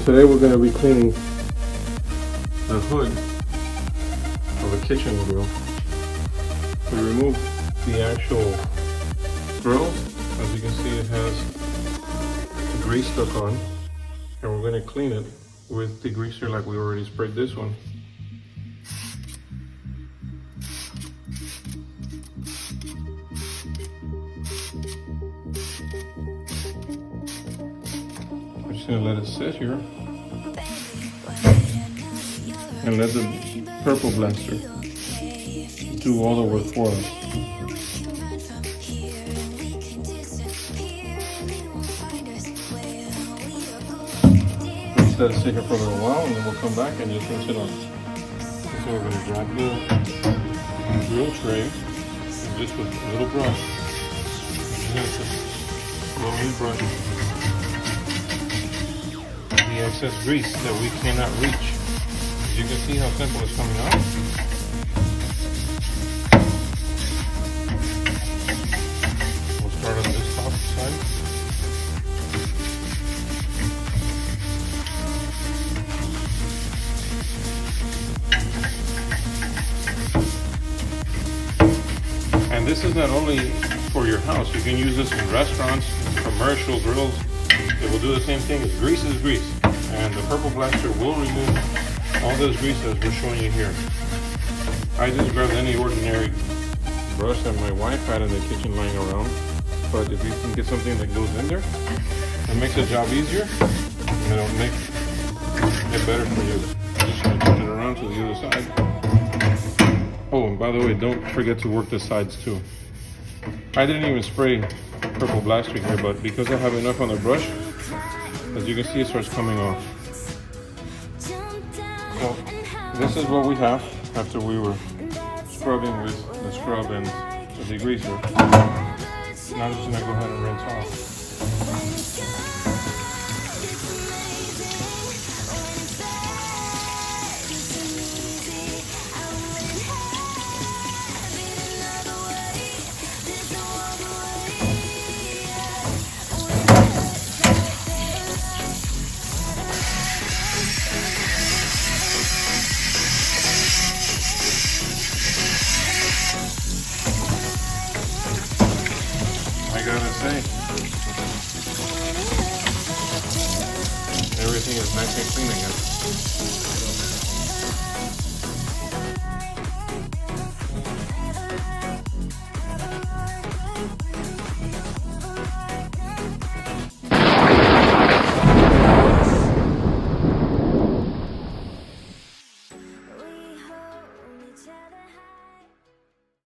today we're going to be cleaning the hood of a kitchen grill. We removed the actual grill. As you can see, it has grease stuck on, and we're going to clean it with degreaser like we already sprayed this one. I'm just going to let it sit here and let the purple blaster do all the work for us. Let it sit here for a little while, and then we'll come back and just rinse it off. So we're going to grab the grill tray, and just with a little brush, slowly brush the excess grease that we cannot reach. As you can see how simple it's coming out. We'll start on this top side. And this is not only for your house. You can use this in restaurants, commercial grills. It will do the same thing. Grease is grease. And the purple blaster will remove all this grease as we're showing you here. I just grabbed any ordinary brush that my wife had in the kitchen lying around. But if you can get something that goes in there, it makes the job easier. And it'll make it better for you. Just gonna turn it around to the other side. Oh, and by the way, don't forget to work the sides too. I didn't even spray purple blaster here, but because I have enough on the brush, as you can see, it starts coming off. So this is what we have after we were scrubbing with the scrub and the degreaser. Now I'm just gonna go ahead and rinse off.